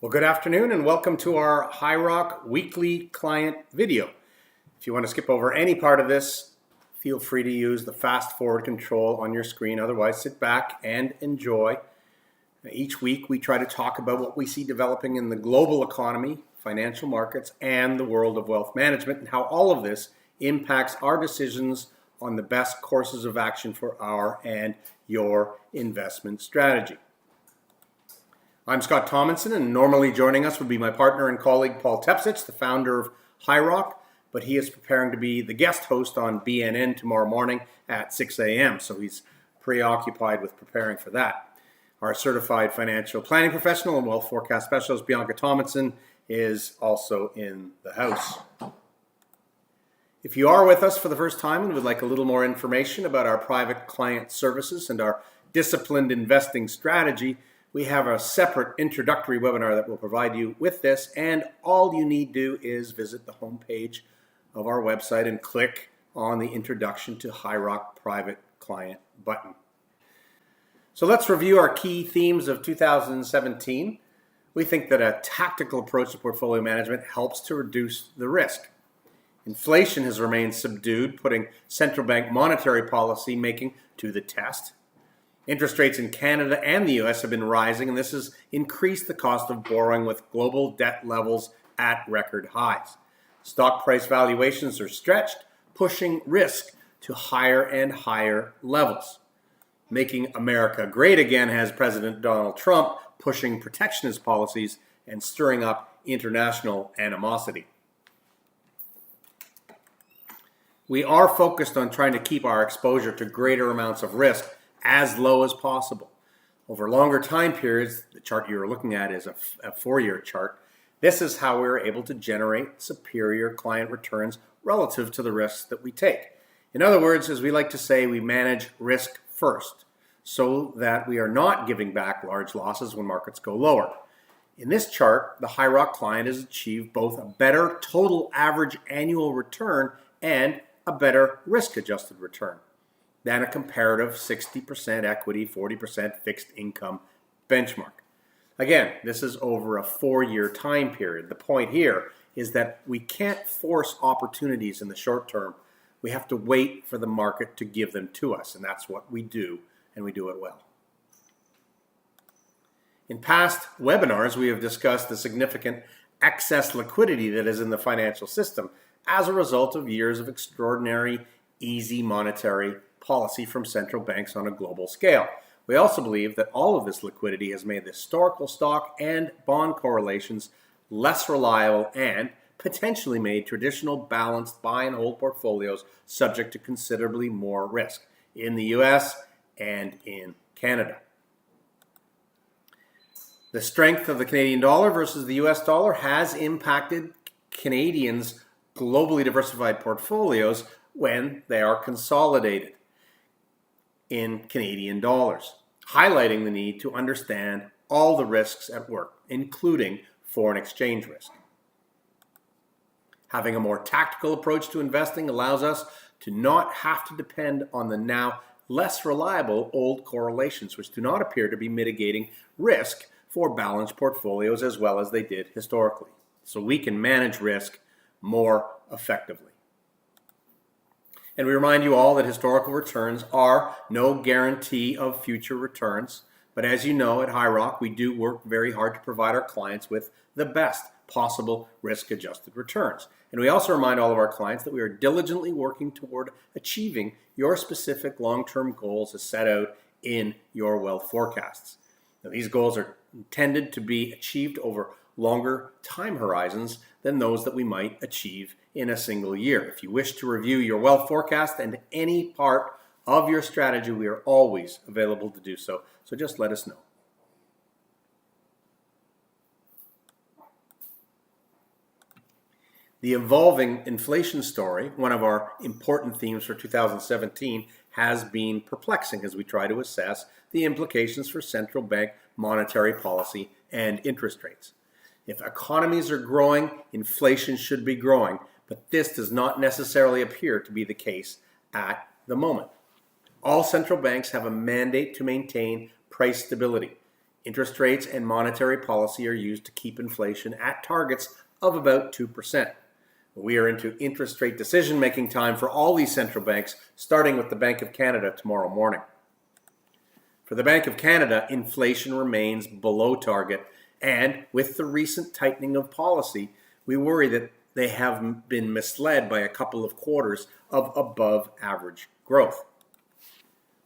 Well, good afternoon and welcome to our High Rock weekly client video. If you want to skip over any part of this, feel free to use the fast forward control on your screen. Otherwise, sit back and enjoy. Each week, we try to talk about what we see developing in the global economy, financial markets, and the world of wealth management, and how all of this impacts our decisions on the best courses of action for our and your investment strategy. I'm Scott Tomlinson, and normally joining us would be my partner and colleague Paul Tepsich, the founder of High Rock, but he is preparing to be the guest host on BNN tomorrow morning at 6 a.m., so he's preoccupied with preparing for that. Our certified financial planning professional and wealth forecast specialist, Bianca Tomlinson, is also in the house. If you are with us for the first time and would like a little more information about our private client services and our disciplined investing strategy, we have a separate introductory webinar that will provide you with this, and all you need to do is visit the homepage of our website and click on the Introduction to High Rock Private Client button. So let's review our key themes of 2017. We think that a tactical approach to portfolio management helps to reduce the risk. Inflation has remained subdued, putting central bank monetary policy making to the test. Interest rates in Canada and the US have been rising, and this has increased the cost of borrowing with global debt levels at record highs. Stock price valuations are stretched, pushing risk to higher and higher levels. Making America great again has President Donald Trump pushing protectionist policies and stirring up international animosity. We are focused on trying to keep our exposure to greater amounts of risk as low as possible. Over longer time periods, the chart you're looking at is a 4-year chart. This is how we're able to generate superior client returns relative to the risks that we take. In other words, as we like to say, we manage risk first so that we are not giving back large losses when markets go lower. In this chart, the High Rock client has achieved both a better total average annual return and a better risk-adjusted return than a comparative 60% equity, 40% fixed income benchmark. Again, this is over a 4-year time period. The point here is that we can't force opportunities in the short term. We have to wait for the market to give them to us, and that's what we do, and we do it well. In past webinars, we have discussed the significant excess liquidity that is in the financial system as a result of years of extraordinary, easy monetary policy from central banks on a global scale. We also believe that all of this liquidity has made the historical stock and bond correlations less reliable and potentially made traditional balanced buy and hold portfolios subject to considerably more risk in the US and in Canada. The strength of the Canadian dollar versus the US dollar has impacted Canadians' globally diversified portfolios when they are consolidated in Canadian dollars, highlighting the need to understand all the risks at work, including foreign exchange risk. Having a more tactical approach to investing allows us to not have to depend on the now less reliable old correlations, which do not appear to be mitigating risk for balanced portfolios as well as they did historically. So we can manage risk more effectively. And we remind you all that historical returns are no guarantee of future returns. But as you know, at High Rock, we do work very hard to provide our clients with the best possible risk-adjusted returns. And we also remind all of our clients that we are diligently working toward achieving your specific long-term goals as set out in your wealth forecasts. Now, these goals are intended to be achieved over longer time horizons than those that we might achieve in a single year. If you wish to review your wealth forecast and any part of your strategy, we are always available to do so. So just let us know. The evolving inflation story, one of our important themes for 2017, has been perplexing as we try to assess the implications for central bank monetary policy and interest rates. If economies are growing, inflation should be growing, but this does not necessarily appear to be the case at the moment. All central banks have a mandate to maintain price stability. Interest rates and monetary policy are used to keep inflation at targets of about 2%. We are into interest rate decision-making time for all these central banks, starting with the Bank of Canada tomorrow morning. For the Bank of Canada, inflation remains below target, and with the recent tightening of policy, we worry that they have been misled by a couple of quarters of above-average growth.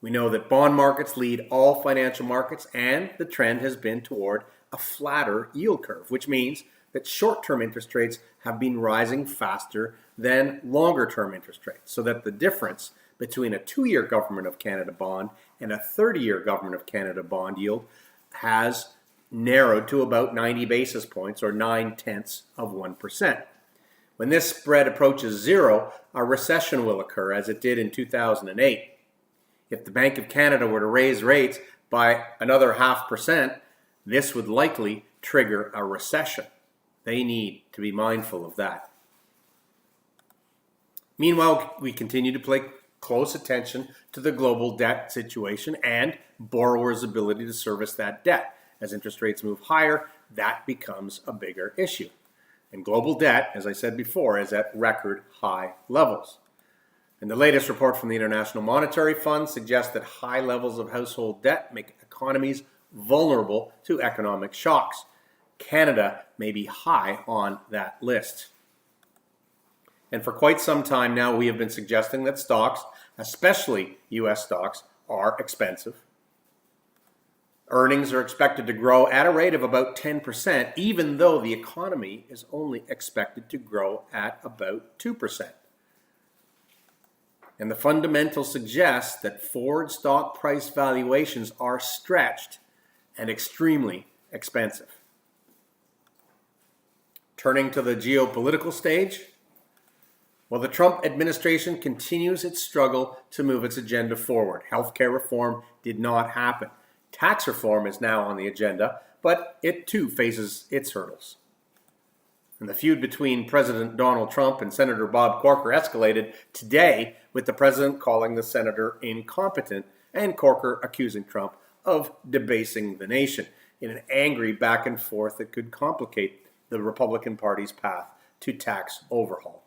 We know that bond markets lead all financial markets, and the trend has been toward a flatter yield curve, which means that short-term interest rates have been rising faster than longer-term interest rates, so that the difference between a 2-year Government of Canada bond and a 30-year Government of Canada bond yield has narrowed to about 90 basis points, or 0.9%. When this spread approaches zero, a recession will occur, as it did in 2008. If the Bank of Canada were to raise rates by another 0.5%, this would likely trigger a recession. They need to be mindful of that. Meanwhile, we continue to pay close attention to the global debt situation and borrowers' ability to service that debt. As interest rates move higher, that becomes a bigger issue. And global debt, as I said before, is at record high levels. And the latest report from the International Monetary Fund suggests that high levels of household debt make economies vulnerable to economic shocks. Canada may be high on that list. And for quite some time now, we have been suggesting that stocks, especially U.S. stocks, are expensive. Earnings are expected to grow at a rate of about 10%, even though the economy is only expected to grow at about 2%. And the fundamentals suggest that forward stock price valuations are stretched and extremely expensive. Turning to the geopolitical stage, well, the Trump administration continues its struggle to move its agenda forward. Healthcare reform did not happen. Tax reform is now on the agenda, but it too faces its hurdles. And the feud between President Donald Trump and Senator Bob Corker escalated today, with the president calling the senator incompetent and Corker accusing Trump of debasing the nation in an angry back and forth that could complicate the Republican Party's path to tax overhaul.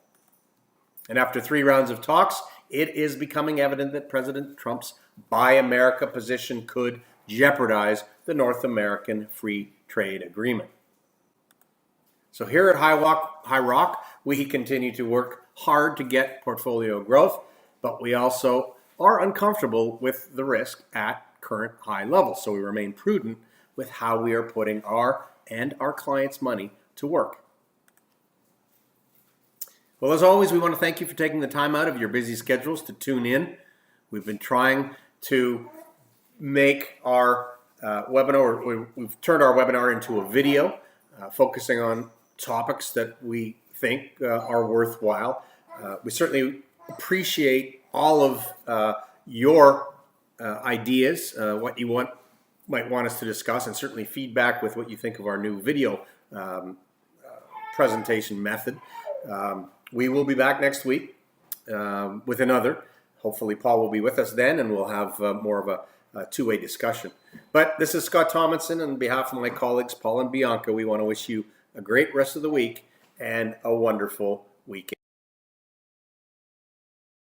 And after 3 rounds of talks, it is becoming evident that President Trump's Buy America position could jeopardize the North American Free Trade Agreement. So here at High Rock, we continue to work hard to get portfolio growth, but we also are uncomfortable with the risk at current high levels. So we remain prudent with how we are putting our and our clients' money to work. Well, as always, we want to thank you for taking the time out of your busy schedules to tune in. We've been trying to make our webinar, we've turned our webinar into a video, focusing on topics that we think are worthwhile. We certainly appreciate all of your ideas, what you might want us to discuss, and certainly feedback with what you think of our new video presentation method. We will be back next week with another. Hopefully Paul will be with us then, and we'll have more of a two-way discussion. But this is Scott Tomlinson, and on behalf of my colleagues Paul and Bianca, we want to wish you a great rest of the week and a wonderful weekend.